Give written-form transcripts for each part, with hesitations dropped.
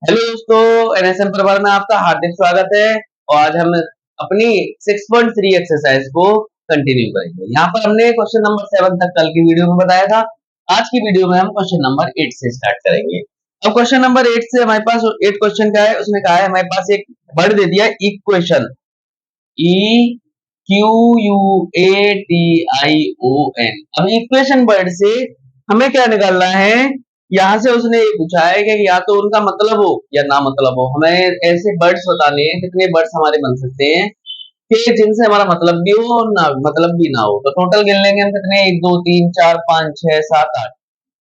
Hello दोस्तों, NSM परिवार में आपका हार्दिक स्वागत है। और आज हम अपनी 6.3 एक्सरसाइज को कंटिन्यू करेंगे। यहाँ पर हमने क्वेश्चन नंबर 7 तक कल की वीडियो में बताया था। आज की वीडियो में हम क्वेश्चन नंबर 8 से स्टार्ट करेंगे। अब क्वेश्चन नंबर 8 से हमारे पास 8 क्वेश्चन का है। उसमें कहा है हमारे पास एक वर्ड दे दिया इक्वेशन, EQUATION। अब इक्वेशन वर्ड से हमें क्या निकालना है? यहाँ से उसने ये पूछा है कि या तो उनका मतलब हो या ना मतलब हो। हमें ऐसे वर्ड्स बताने हैं, कितने वर्ड्स हमारे बन सकते हैं कि जिनसे हमारा मतलब भी हो और ना मतलब भी ना हो। तो टोटल गिन लेंगे हम कितने, 1 2 3 4 5 6 7 8,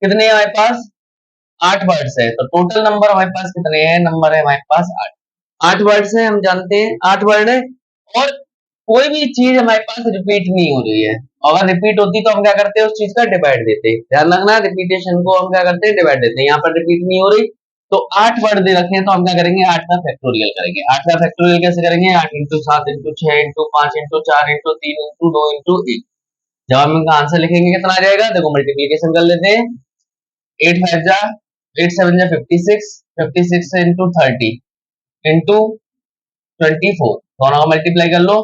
कितने हैं हमारे पास? 8 वर्ड्स है। तो टोटल नंबर हमारे पास कितने हैं? नंबर है हमारे पास 8। 8 वर्ड्स है, हम जानते हैं 8 वर्ड है। और कोई भी चीज हमारे पास रिपीट नहीं हो रही है। अगर रिपीट होती तो हम क्या करते हैं? उस चीज का डिवाइड देते। ध्यान रखना, रिपीटेशन को हम क्या करते हैं? डिवाइड देते हैं। यहाँ पर रिपीट नहीं हो रही तो 8 वर्ड दे रखे हैं तो हम क्या करेंगे? 8 का फैक्टोरियल करेंगे। 8 का फैक्टोरियल कैसे करेंगे? 8 into 7 into 6 into 5 into 4 into 3 into 2 into 1। जब हम इनका आंसर लिखेंगे कितना आ जाएगा? देखो मल्टीप्लीकेशन कर लेते हैं। 8 5 जा 8 7 जा 56, 56 इंटू 30 इंटू 24, दोनों का मल्टीप्लाई कर लो,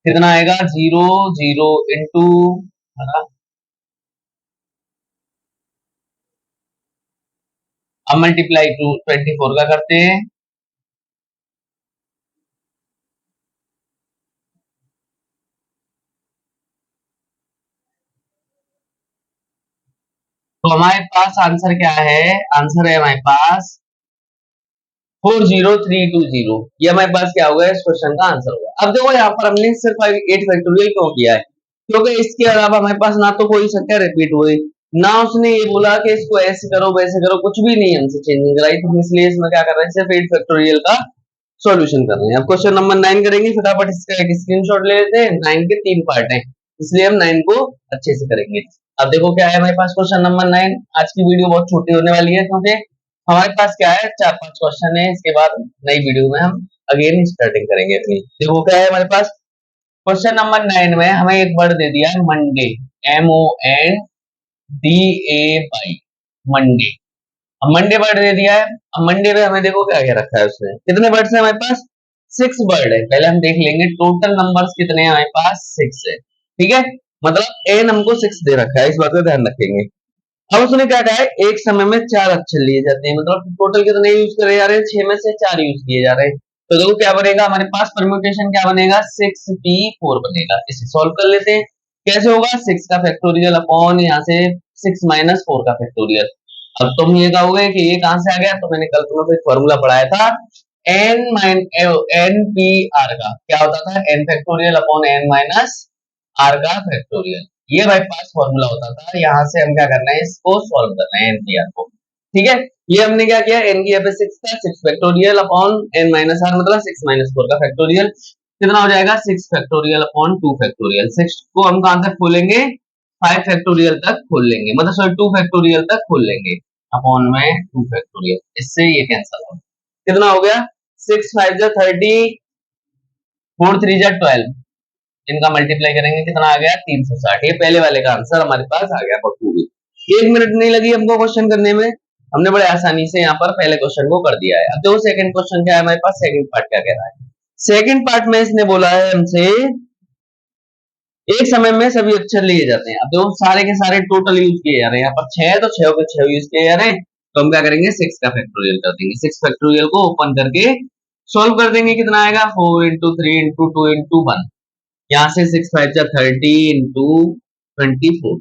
कितना आएगा? 0 0 इंटू, है ना। अब मल्टीप्लाई टू 24 का करते हैं। तो हमारे पास आंसर क्या है? आंसर है हमारे पास 40320। ये हमारे पास क्या होगा? इस क्वेश्चन का आंसर होगा। अब देखो यहाँ पर हमने सिर्फ 8 फैक्टोरियल क्यों किया है? क्योंकि इसके अलावा हमारे पास ना तो कोई संख्या रिपीट हुई, ना उसने ये बोला कि इसको ऐसे करो वैसे करो, कुछ भी नहीं हमसे चेंजिंग कराई। तो हम इसलिए इसमें क्या कर रहे हैं? सिर्फ 8 फैक्टोरियल का सॉल्यूशन कर रहे हैं। अब क्वेश्चन नंबर 9 करेंगे। फटाफट इसका एक स्क्रीनशॉट ले लेते हैं। 9 के 3 पार्ट हैं, इसलिए हम 9 को अच्छे से करेंगे। अब देखो क्या है हमारे पास क्वेश्चन नंबर 9। आज की वीडियो बहुत छोटी होने वाली है क्योंकि हमारे पास क्या है, 4 5 क्वेश्चन है। इसके बाद नई वीडियो में हम अगेन स्टार्टिंग करेंगे अपनी। देखो क्या है हमारे पास क्वेश्चन नंबर 9 में हमें एक वर्ड दे दिया है मंडे, MONDAY, मंडे। अब मंडे वर्ड दे दिया है। अब मंडे में हमें देखो क्या क्या रखा है उसने, कितने वर्ड्स है हमारे पास? 6 वर्ड है। पहले हम देख लेंगे टोटल नंबर्स कितने हैं हमारे पास? 6 है। ठीक है, मतलब एन हमको 6 दे रखा है, इस बात का ध्यान रखेंगे। अब उसने क्या कहा है? एक समय में 4 अक्षर लिए जाते हैं, मतलब टोटल कितने यूज करे जा रहे हैं? 6 में से 4 यूज किए जा रहे हैं। तो देखो क्या बनेगा हमारे पास? परम्यूटेशन क्या बनेगा? 6p4 बनेगा। इसे सॉल्व कर लेते हैं। कैसे होगा? 6 का फैक्टोरियल अपॉन यहाँ से 6 माइनस 4 का फैक्टोरियल। अब तुम ये कहोगे कि ये कहां से आ गया? तो मैंने कल तुम्हें को एक फॉर्मूला पढ़ाया था, एन पी आर का। क्या होता था? N factorial upon n minus r का फैक्टोरियल। ये हमारे पास फॉर्मूला होता था। यहाँ से हम क्या करना है? इसको सॉल्व करना है एनपीआर को। ठीक है, ये हमने क्या किया? एन की यहाँ पे 6 था, 6 factorial upon n minus r, मतलब 6 माइनस 4 का फैक्टोरियल। कितना हो जाएगा? 6 फैक्टोरियल अपॉन 2 फैक्टोरियल। 6 को हम कहां तक खोलेंगे? 5 फैक्टोरियल तक खोल लेंगे, मतलब सॉरी 2 फैक्टोरियल तक खोल लेंगे अपॉन में 2 फैक्टोरियल। इससे ये कैंसिल हो, कितना हो गया? 6 5 जा 30, 4 3 जा 12, इनका मल्टीप्लाई करेंगे कितना आ गया? 360। ये पहले वाले का आंसर हमारे पास आ गया बखूबी। 1 मिनट नहीं लगी हमको क्वेश्चन करने में, हमने बड़े आसानी से यहाँ पर पहले क्वेश्चन को कर दिया है। अब देखो सेकंड क्वेश्चन क्या है हमारे पास? सेकंड पार्ट क्या कह रहा है? सेकंड पार्ट में इसने बोला है हमसे एक समय में सभी अक्षर लिए जाते हैं। अब देखो सारे के सारे टोटल यूज किए जा रहे हैं। यहाँ पर 6 है तो 6 के 6 यूज किए जा रहे हैं। तो हम क्या करेंगे? 6 का फैक्टोरियल कर देंगे। 6 फैक्टोरियल को ओपन करके सोल्व कर देंगे। कितना आएगा? 4 इंटू 3 इंटू 2 इंटू 1। यहाँ से 6 5 जा 30 इंटू 24,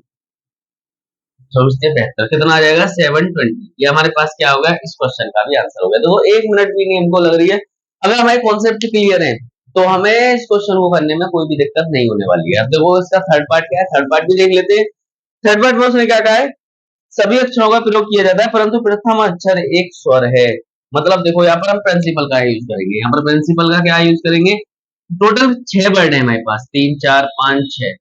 74, कितना आ जाएगा? 720। ये हमारे पास क्या होगा? इस क्वेश्चन का भी आंसर होगा। देखो 1 मिनट भी नहीं हमको लग रही है। अगर हमारे कॉन्सेप्ट क्लियर है तो हमें इस क्वेश्चन को करने में कोई भी दिक्कत नहीं होने वाली है। अब देखो इसका थर्ड पार्ट क्या है? थर्ड पार्ट भी देख लेते हैं। थर्ड पार्ट में उसने क्या कहा है? सभी अक्षरों का प्रयोग किया जाता है परंतु प्रथम अक्षर एक स्वर है। मतलब देखो यहाँ पर हम प्रिंसिपल का यूज करेंगे। यहाँ पर प्रिंसिपल का क्या यूज करेंगे? टोटल 6 वर्ड है हमारे पास, 3 4 5 6।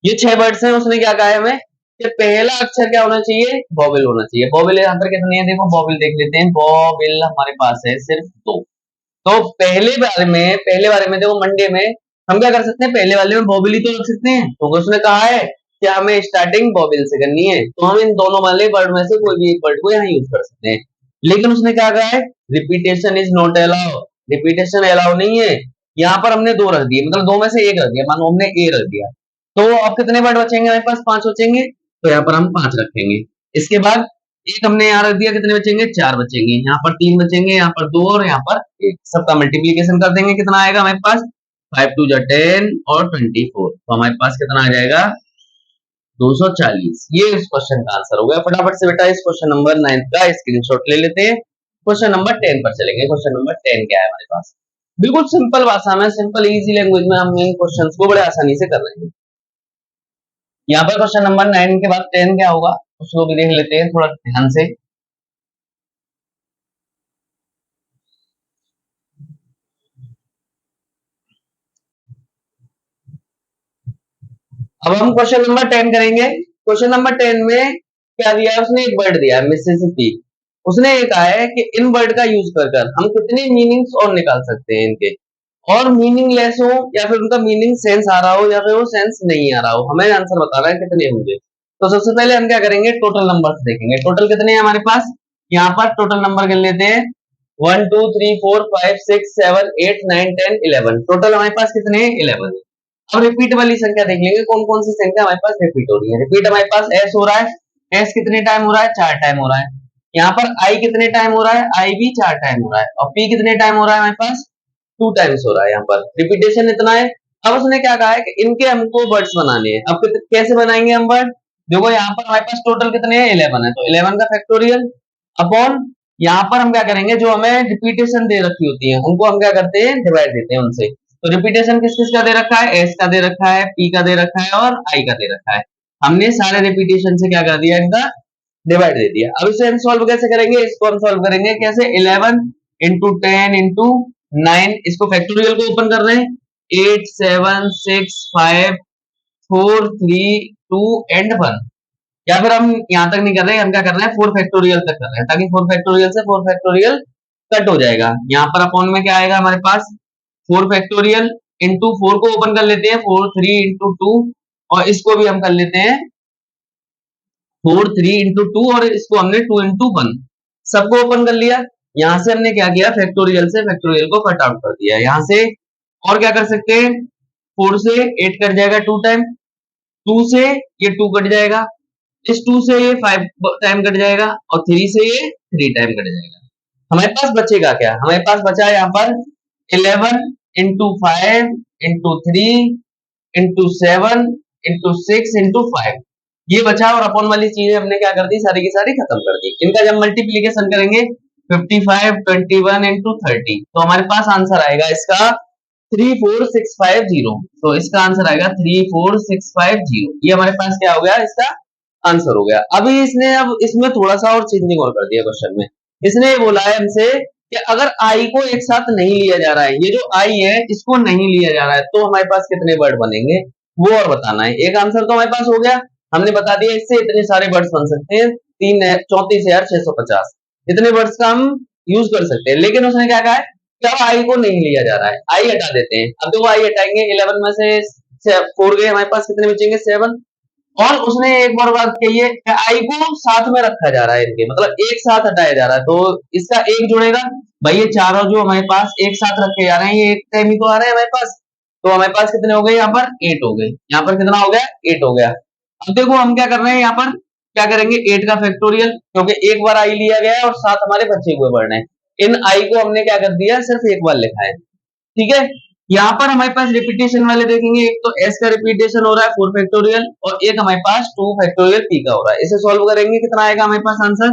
ये 6 वर्ड्स हैं। उसने क्या कहा है हमें कि पहला अक्षर क्या होना चाहिए? वोवेल होना चाहिए। वोवेल यहाँ पर कितनी है? देखो वोवेल देख लेते हैं। वोवेल हमारे पास है सिर्फ 2। तो पहले बारे में देखो मंडे में हम क्या कर सकते हैं? पहले वाले में वोवेल ही तो रख सकते हैं। तो उसने कहा है कि हमें स्टार्टिंग वोवेल से करनी है, तो हम इन दोनों वाले वर्ड में से कोई भी एक वर्ड को यहाँ यूज कर सकते हैं। लेकिन उसने क्या कहा है, repetition is not allow, repetition allow नहीं है। यहाँ पर हमने दो रख दिए, मतलब दो में से एक रख दिया, मानो हमने ए रख दिया, तो अब कितने वर्ड बचेंगे हमारे पास, 5 बचेंगे, तो यहाँ पर हम 5 रखेंगे। इसके बाद एक हमने यहाँ रख दिया, कितने बचेंगे, 4 बचेंगे, यहाँ पर 3 बचेंगे, यहाँ पर 2 और यहाँ पर 1, सबका मल्टीप्लीकेशन कर देंगे, कितना आएगा हमारे पास, 5 2 जा 10 और 24, तो हमारे पास कितना आ जाएगा, 240। ये इस क्वेश्चन का आंसर हो गया। फटाफट से बेटा इस क्वेश्चन नंबर 9 का स्क्रीनशॉट ले लेते हैं। क्वेश्चन नंबर 10 पर चलेंगे। क्वेश्चन नंबर 10 क्या है हमारे पास, बिल्कुल सिंपल भाषा में, सिंपल इजी लैंग्वेज में हम इन क्वेश्चंस को बड़े आसानी से कर रहे हैं। यहाँ पर क्वेश्चन नंबर 9 के बाद 10 क्या होगा, उसको भी देख लेते हैं थोड़ा ध्यान से। अब हम क्वेश्चन नंबर 10 करेंगे। क्वेश्चन नंबर 10 में क्या दिया है, उसने एक वर्ड दिया है मिसिसिपी। उसने ये कहा है कि इन वर्ड का यूज कर कर हम कितने मीनिंग्स और निकाल सकते हैं इनके, और मीनिंगलेस हो या फिर उनका मीनिंग सेंस आ रहा हो या फिर वो सेंस नहीं आ रहा हो, हमें आंसर बताना है कितने होंगे। तो सबसे पहले हम क्या करेंगे, टोटल नंबर्स देखेंगे, टोटल कितने हैं हमारे पास। यहाँ पर टोटल नंबर गिन लेते हैं, 1 2 3 4 5 6 7 8 9 10 11, टोटल हमारे पास कितने हैं, 11। अब रिपीट वाली संख्या देख लेंगे, कौन कौन सी संख्या हमारे पास रिपीट हो रही है। रिपीट हमारे पास एस हो रहा है, एस कितने टाइम हो रहा है, 4 टाइम हो रहा है। यहाँ पर आई कितने टाइम हो रहा है, आई भी 4 टाइम हो रहा है। और पी कितने टाइम हो रहा है हमारे पास, 2 टाइम्स हो रहा है। यहाँ पर रिपीटेशन इतना है। अब उसने क्या कहा है कि इनके हमको वर्ड्स बनाने हैं। अब कैसे बनाएंगे हम वर्ड, देखो यहाँ पर हमारे पास टोटल कितने हैं, 11 है, तो 11 का फैक्टोरियल अपॉन, यहाँ पर हम क्या करेंगे, जो हमें रिपीटेशन दे रखी होती है उनको हम क्या करते हैं, डिवाइड देते हैं उनसे। तो रिपीटेशन किस किस का दे रखा है, एस का दे रखा है, पी का दे रखा है और आई का दे रखा है। हमने सारे रिपीटेशन से क्या कर दिया, इनका डिवाइड दे दिया। अब इसे हम सॉल्व कैसे करेंगे, इसको हम सॉल्व करेंगे कैसे, 11 इंटू 10 इंटू 9, इसको फैक्टोरियल को ओपन कर रहे हैं, 8 7 6 5 4 3 2 एंड 1। या फिर हम यहां तक नहीं कर रहे, हम क्या कर रहे हैं, 4 फैक्टोरियल तक कर रहे हैं, ताकि 4 फैक्टोरियल से 4 फैक्टोरियल कट हो जाएगा। यहाँ पर अपॉन में क्या आएगा हमारे पास, 4 फैक्टोरियल इंटू 4 को ओपन कर लेते हैं, 4 3 इंटू 2, और इसको भी हम कर लेते हैं 4 3 इंटू 2, और इसको हमने 2 इंटू 1, सबको ओपन कर लिया। यहां से हमने क्या किया, फैक्टोरियल से फैक्टोरियल को कट आउट कर दिया। यहां से और क्या कर सकते हैं, 4 से 8 कट जाएगा 2 टाइम, 2 से ये 2 कट जाएगा, इस 2 से ये 5 टाइम कट जाएगा, और 3 से ये 3 टाइम कट जाएगा। हमारे पास बचेगा क्या, हमारे पास बचा यहाँ पर 11 into 5 into 3 into 7 into 6 into 5, ये बचा। और अपॉन वाली चीजें हमने क्या कर दी, सारी की सारी खत्म कर दी। इनका जब मल्टीप्लीकेशन करेंगे 55 21 इंटू 30, तो हमारे पास आंसर आएगा इसका 34650। तो इसका आंसर आएगा 34650। ये हमारे पास क्या हो गया, इसका आंसर हो गया। अभी इसने अब इसमें थोड़ा सा और चेंजिंग और कर दिया क्वेश्चन में। इसने ये बोला है हमसे कि अगर आई को एक साथ नहीं लिया जा रहा है, ये जो आई है इसको नहीं लिया जा रहा है, तो हमारे पास कितने वर्ड बनेंगे वो और बताना है। एक आंसर तो हमारे पास हो गया, हमने बता दिया, इससे इतने सारे वर्ड्स बन सकते हैं, 34,650 इतने वर्ड्स का हम यूज कर सकते हैं। लेकिन उसने क्या कहा है, जब आई को नहीं लिया जा रहा है, आई हटा देते हैं। अब देखो आई हटाएंगे, 11 में से 4 गए, हमारे पास कितने बचेंगे, 7। और उसने एक और बात कही है कि आई को साथ में रखा जा रहा है, इनके मतलब एक साथ हटाया जा रहा है, तो इसका एक जुड़ेगा। भाई ये चारों जो हमारे पास एक साथ रखे जा रहे हैं, ये एक टाइम ही तो आ रहे हैं हमारे पास, तो हमारे पास कितने हो गए, यहाँ पर 8 हो गए, यहाँ पर कितना हो गया, 8 हो गया। अब देखो हम क्या कर रहे हैं, यहाँ पर क्या करेंगे, 8 का फैक्टोरियल, क्योंकि एक बार आई लिया गया है और साथ हमारे बचे हुए वर्ड हैं। इन आई को हमने क्या कर दिया, सिर्फ एक बार लिखा है, ठीक है। यहाँ पर हमारे पास रिपीटेशन वाले देखेंगे, एक तो एस का रिपीटेशन हो रहा है 4 फैक्टोरियल, और एक हमारे पास 2 फैक्टोरियल पी का हो रहा है। इसे सॉल्व करेंगे, कितना आएगा हमारे पास answer,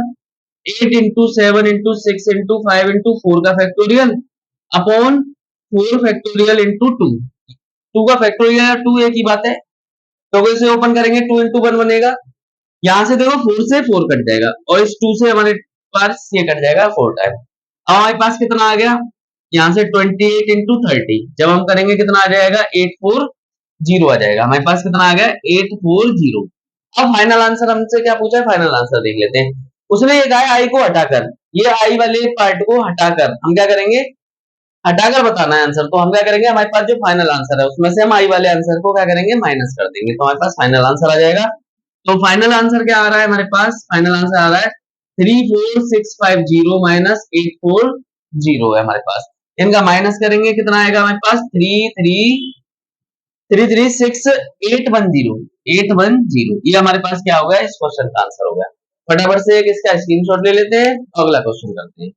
8 into 7 into 6 into 5 into 4 का फैक्टोरियल अपॉन 4 फैक्टोरियल इंटू 2, 2 का फैक्टोरियल 2 एक ही बात है, तो इसे ओपन करेंगे 2 इंटू 1 बनेगा। यहां से देखो 4 से 4 कट जाएगा, और इस 2 से हमारे पास ये कट जाएगा 4 टाइम। अब हमारे पास कितना आ गया, यहाँ से 28 इंटू 30, जब हम करेंगे कितना आ जाएगा, 840 आ जाएगा। हमारे पास कितना आ गया, 840। अब फाइनल आंसर हमसे क्या पूछा है, फाइनल आंसर देख लेते हैं। उसने ये कहा है आई को हटाकर, ये आई वाले पार्ट को हटाकर हम क्या करेंगे, हटाकर बताना है आंसर। तो हम क्या करेंगे, हमारे पास जो फाइनल आंसर है उसमें से हम आई वाले आंसर को क्या करेंगे, माइनस कर देंगे, तो हमारे पास फाइनल आंसर आ जाएगा। तो फाइनल आंसर क्या आ रहा है हमारे पास, फाइनल आंसर आ रहा है 34,650 माइनस 840 है हमारे पास। इनका माइनस करेंगे कितना आएगा हमारे पास 336810 ये हमारे पास क्या होगा इस क्वेश्चन का आंसर होगा। फटाफट से एक इसका स्क्रीनशॉट ले लेते हैं और अगला क्वेश्चन करते हैं।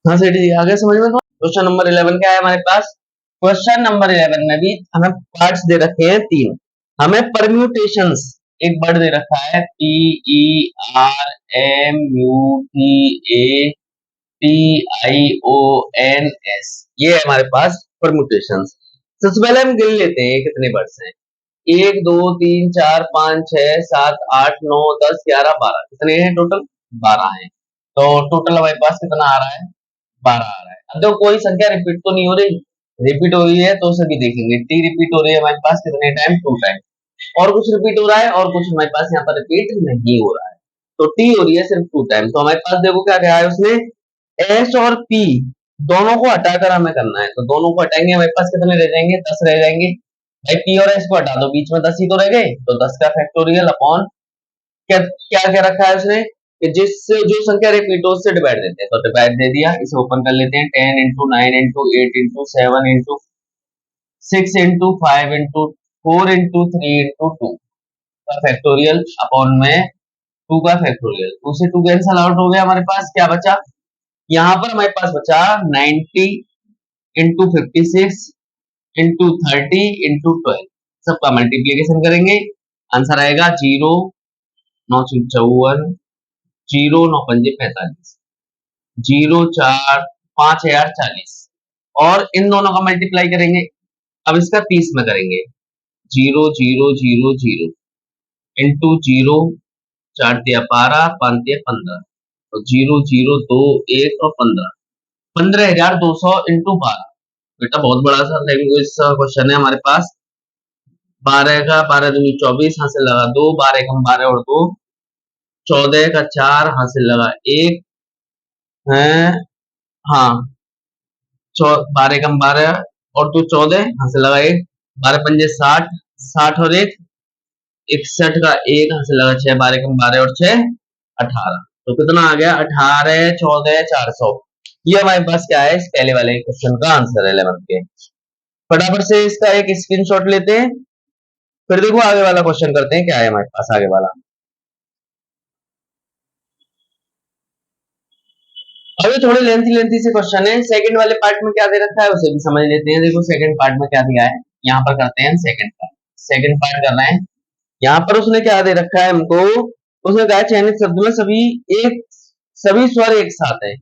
हाँ सेठ जी आगे समझ में। क्वेश्चन नंबर 11 क्या है हमारे पास। क्वेश्चन नंबर 11 में भी हमें पार्ट्स दे रखे हैं 3। हमें परम्यूटेशंस एक वर्ड दे रखा है PERMUTATIONS, ये है हमारे पास परम्यूटेशंस। सबसे पहले हम गिन लेते हैं कितने वर्ड्स हैं। 1 2 3 4 5 6 7 8 9 10 11 12 कितने हैं टोटल 12 हैं। तो टोटल हमारे पास कितना आ रहा है 12 आ रहा है। अब देखो कोई संख्या रिपीट तो नहीं हो रही, रिपीट हो रही है तो उसे भी देखेंगे। टी रिपीट हो रही है हमारे पास कितने टाइम 2 टाइम, और कुछ रिपीट हो रहा है और कुछ हमारे पास यहाँ पर रिपीट नहीं हो रहा है। तो टी हो रही है सिर्फ 2 टाइम। तो हमारे पास देखो क्या कहा है उसने एस और पी दोनों को हटाकर हमें करना है। तो दोनों को हटाएंगे हमारे पास कितने रह जाएंगे 10 रह जाएंगे। भाई पी और एस को हटा दो बीच में 10 ही तो रह गए। तो 10 का फैक्टोरियल अपॉन क्या क्या क्या रखा है उसने कि जिससे जो संख्या रिपीट हो उससे डिवाइड देते हैं। तो डिवाइड दे दिया, इसे ओपन कर लेते हैं 10 into 9 into 8 into 7 into 6 into 5 into 4 into 3 into 2 का फैक्टोरियल अपॉन में 2 का फैक्टोरियल। 2 से 2 कैंसल आउट हो गया। हमारे पास क्या बचा यहाँ पर हमारे पास बचा 90 इंटू 56 इंटू 30 इंटू 12 सबका मल्टीप्लीकेशन करेंगे। आंसर आएगा 0 9 54 0 9 पंजे 45 0 4 5 हजार 40 और इन दोनों का मल्टीप्लाई करेंगे। अब इसका 30 में करेंगे 0 0 0 0 इंटू 0 4 तिया 12 5 तिया 15 तो 0 0 2 1 और 15,200 इंटू 12। बेटा बहुत बड़ा सा लैंग्वेज क्वेश्चन है हमारे पास। 12 का 12 दूनी 24 हासिल लगा 2 12 कम 12 और 2 14 का 4 हासिल लगा 1 है। हाँ 12 कम 12 और 2 14 हासिल लगा 1 12 पंजे 60 60 और 1 61 का 1 हासिल लगा 6 12 कम 12 और 6 18 तो कितना आ गया 18 14 400। ये हमारे पास क्या है इस पहले वाले क्वेश्चन का आंसर है 11 के। फटाफट से इसका एक स्क्रीनशॉट लेते हैं फिर देखो आगे वाला क्वेश्चन करते हैं क्या है हमारे पास आगे वाला। अभी थोड़े लेंथी से क्वेश्चन है। सेकंड वाले पार्ट में क्या दे रखा है उसे भी समझ लेते हैं। देखो सेकंड पार्ट में क्या दिया है यहाँ पर करते हैं सेकंड पार्ट। सेकंड पार्ट कर रहे हैं। यहाँ पर उसने क्या दे रखा है हमको, उसने कहा चयनित शब्द में सभी स्वर एक साथ है।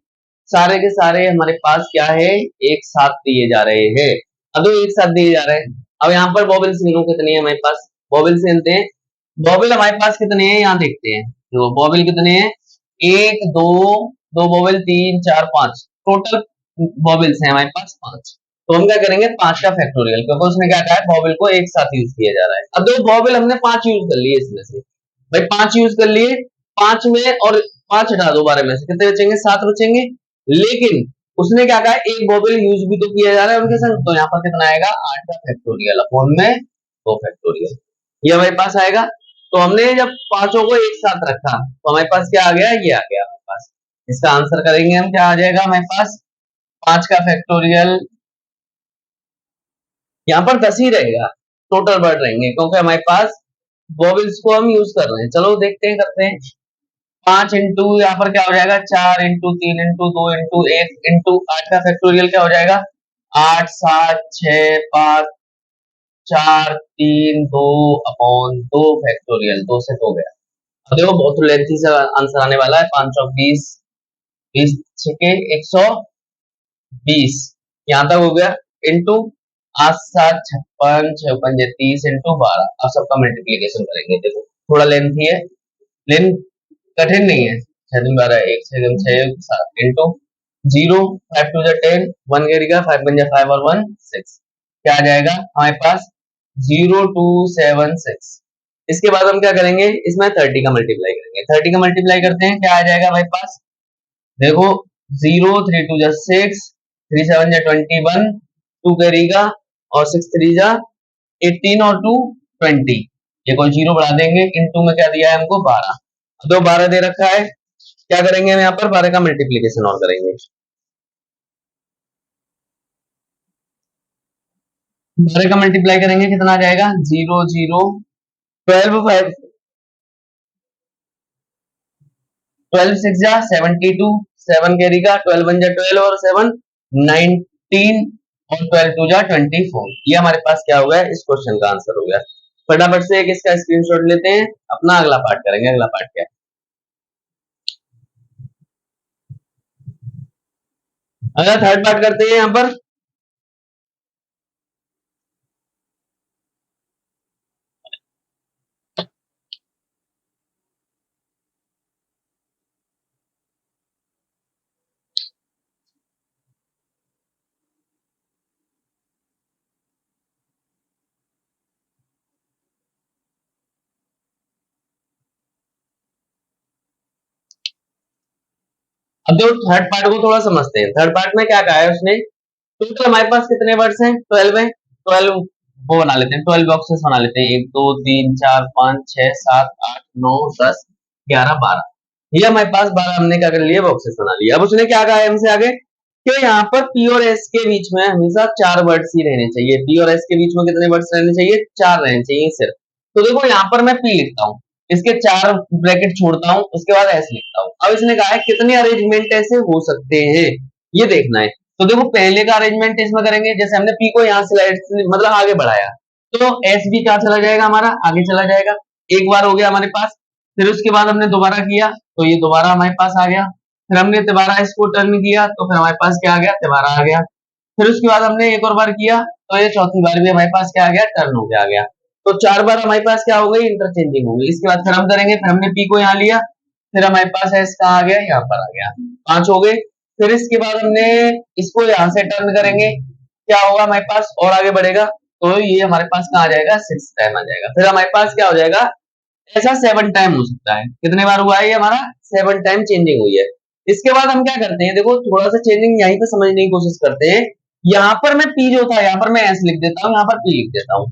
सारे के सारे हमारे पास क्या है एक साथ दिए जा रहे हैं। अब एक साथ दिए जा रहे हैं। अब यहाँ पर बॉबल्स गिनो कितनी है हमारे पास, बॉबल्स गिनते हैं। बॉबल हमारे पास कितने हैं यहाँ देखते हैं। तो बॉबल कितने हैं 1 2 2 बॉबल 3 4 5 टोटल बॉबल्स हैं हमारे पास 5। तो हम क्या करेंगे 5 का फैक्टोरियल क्योंकि उसने क्या कहा है बॉबल को एक साथ यूज किया जा रहा है। अब देखो बॉबल हमने 5 यूज कर लिए इसमें से, भाई 5 यूज कर लिए 5 में और 5 हटा दो 12 में से कितने बचेंगे 7 बचेंगे। लेकिन उसने क्या कहा एक बॉबल यूज भी तो किया जा रहा है उनके संग। तो यहाँ पर कितना आएगा 8 का फैक्टोरियल अपॉन में 2 फैक्टोरियल ये हमारे पास आएगा। तो हमने जब पांचों को एक साथ रखा तो हमारे पास क्या आ गया ये आ गया हमारे पास। इसका आंसर करेंगे हम क्या आ जाएगा हमारे पास 5 का फैक्टोरियल यहाँ पर 10 ही रहेगा टोटल वर्ड रहेंगे क्योंकि हमारे पास वॉवेल्स को हम यूज कर रहे हैं। चलो देखते हैं करते हैं 5 इंटू यहाँ पर क्या हो जाएगा 4 इंटू 3 इंटू 2 इंटू 1 इंटू 8 का फैक्टोरियल क्या हो जाएगा 8 7 6 5 4 3 2 अपॉन 2 फैक्टोरियल 2 से 2 गया। अब देखो बहुत लेंथी सा आंसर आने वाला है 520 20 छके 120 यहाँ तक हो गया इंटू 8 7 56 6 पंजे 30 इंटू 12। अब सबका मल्टीप्लीकेशन करेंगे। देखो थोड़ा लेंथी है लेकिन कठिन नहीं है। 6 दूनी 12 1 6 दूनी 6 7 इंटू 0 5 2 10 1 करेगा 5 पंजे 5 और 1 6 क्या आ जाएगा हमारे पास 0276। इसके बाद हम क्या करेंगे इसमें 30 का मल्टीप्लाई करेंगे। 30 का मल्टीप्लाई करते हैं क्या आ जाएगा हमारे पास देखो 0 3 2 जा 6 3 7 जा 21 2 करेगा और 6 3 जा 18 और 2 20 ये कोई जीरो बढ़ा देंगे इनटू में क्या दिया है हमको 12। तो 12 दे रखा है, क्या करेंगे हम यहाँ पर 12 का मल्टीप्लीकेशन और करेंगे। 12 का मल्टीप्लाई करेंगे कितना आ जाएगा, 0 0 12 5 12 6 जा 72, 7 कैरी का, 12 1 जा 12 और 7 19 और 12 2 जा 24। ये हमारे पास क्या हो गया, इस क्वेश्चन का आंसर हो गया। फटाफट से एक इसका स्क्रीनशॉट लेते हैं, अपना अगला पार्ट करेंगे। अगला पार्ट क्या है, अगला थर्ड पार्ट करते हैं यहाँ पर। अब देखो थर्ड पार्ट को थोड़ा समझते हैं। थर्ड पार्ट में क्या कहा है उसने, टोटल हमारे पास कितने वर्ड्स हैं, 12 है। 12 वो बना लेते हैं, 12 बॉक्सेस बना लेते हैं, 1 2 3 4 5 6 7 8 9 10 11 12। ये हमारे पास 12 हमने क्या कर लिए, बॉक्सेस बना लिए। अब उसने क्या कहा है हमसे आगे, कि यहाँ पर पी और एस के बीच में हमेशा 4 वर्ड्स ही रहने चाहिए। पी और एस के बीच में कितने वर्ड्स रहने चाहिए, 4 रहने चाहिए सिर्फ। तो देखो यहाँ पर मैं पी लिखता हूँ, इसके 4 ब्रैकेट छोड़ता हूँ, उसके बाद एस लिखता हूँ। अब इसने कहा है कितने अरेंजमेंट ऐसे हो सकते हैं, ये देखना है। तो देखो पहले का अरेंजमेंट इसमें करेंगे, जैसे हमने पी को यहाँ स्लाइड मतलब आगे बढ़ाया, तो एस भी क्या चला जाएगा, हमारा आगे चला जाएगा। एक बार हो गया हमारे पास। फिर उसके बाद हमने दोबारा किया, तो ये दोबारा हमारे पास आ गया। फिर हमने तिबारा इसको टर्न किया, तो फिर हमारे पास क्या आ गया, तिबारा आ गया। फिर उसके बाद हमने एक और बार किया, तो ये चौथी बार भी हमारे पास क्या आ गया, टर्न हो गया आ गया। तो 4 बार हमारे पास क्या हो गई, इंटरचेंजिंग हो गई। इसके बाद फिर हम करेंगे, फिर हमने पी को यहाँ लिया, फिर हमारे पास एस कहाँ आ गया, यहाँ पर आ गया। 5 हो गए। फिर इसके बाद हमने इसको यहाँ से टर्न करेंगे, क्या होगा हमारे पास, और आगे बढ़ेगा, तो ये हमारे पास कहाँ आ जाएगा, 6 टाइम आ जाएगा। फिर हमारे पास क्या हो जाएगा, ऐसा 7 टाइम हो सकता है। कितने बार हुआ है ये हमारा, 7 टाइम चेंजिंग हुई है। इसके बाद हम क्या करते हैं, देखो थोड़ा सा चेंजिंग यहीं पे समझने की कोशिश करते हैं। यहाँ पर मैं पी जो था, यहाँ पर मैं एस लिख देता हूँ, यहाँ पर पी लिख देता हूँ,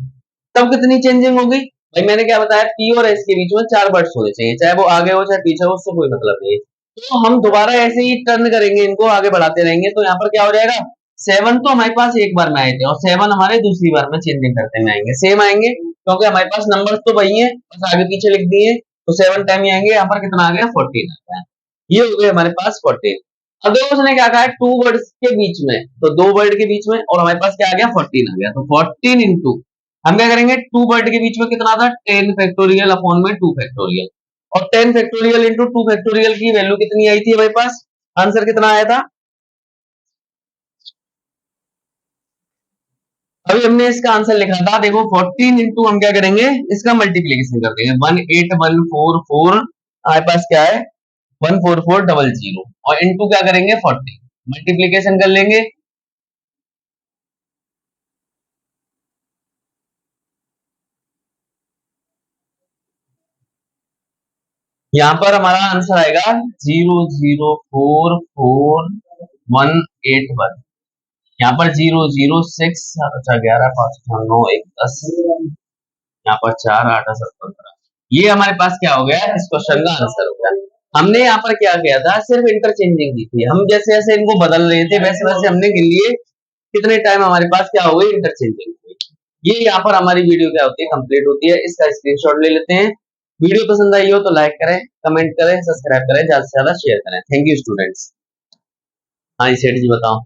तब कितनी चेंजिंग होगी भाई, मैंने क्या बताया, पी और एस के बीच में 4 वर्ड्स होने चाहिए, चाहे वो आगे हो चाहे पीछे हो, उससे कोई मतलब नहीं है। तो हम दोबारा ऐसे ही टर्न करेंगे, इनको आगे बढ़ाते रहेंगे, तो यहाँ पर क्या हो जाएगा, 7 तो हमारे पास एक बार में आए थे, और 7 हमारे दूसरी बार में चेंजिंग करते में आएंगे, सेम आएंगे, क्योंकि हमारे पास नंबर्स तो वही है, बस आगे पीछे लिख दिए। तो 7 टाइम ही आएंगे, यहाँ पर कितना आ गया, 14 आ गया। ये हो गए हमारे पास 14। अब देखो उसने क्या कहा है, 2 वर्ड्स के बीच में, तो 2 वर्ड के बीच में, और हमारे पास क्या आ गया, 14 आ गया। तो 14 इंटू हम क्या करेंगे, 2 वर्ड के बीच में कितना था, 10 फैक्टोरियल अपॉन में 2 फैक्टोरियल, और 10 फैक्टोरियल इंटू 2 फैक्टोरियल की वैल्यू कितनी आई थी हमारे पास, आंसर कितना आया था। अभी हमने इसका आंसर लिखा था, देखो 14 इंटू हम क्या करेंगे, इसका मल्टीप्लीकेशन कर देंगे, 18144 हमारे पास क्या है, 14400, और इंटू क्या करेंगे, 40, मल्टीप्लीकेशन कर लेंगे। यहाँ पर हमारा आंसर आएगा 0044 181। यहाँ पर 006, अच्छा 11 5 9 1 10, यहाँ पर 4 8 7 15, ये हमारे पास क्या हो गया, इस क्वेश्चन का आंसर हो गया। हमने यहाँ पर क्या किया था, सिर्फ इंटरचेंजिंग की थी, हम जैसे जैसे इनको बदल रहे थे वैसे वैसे हमने गिन लिए कितने टाइम हमारे पास क्या हो गई, इंटरचेंजिंग हुई। ये यहाँ पर हमारी वीडियो क्या होती है, कंप्लीट होती है। इसका स्क्रीनशॉट ले लेते हैं। वीडियो पसंद आई हो तो लाइक करें, कमेंट करें, सब्सक्राइब करें, ज्यादा से ज्यादा शेयर करें। Thank you students. हाँ जी सेठ जी बताओ।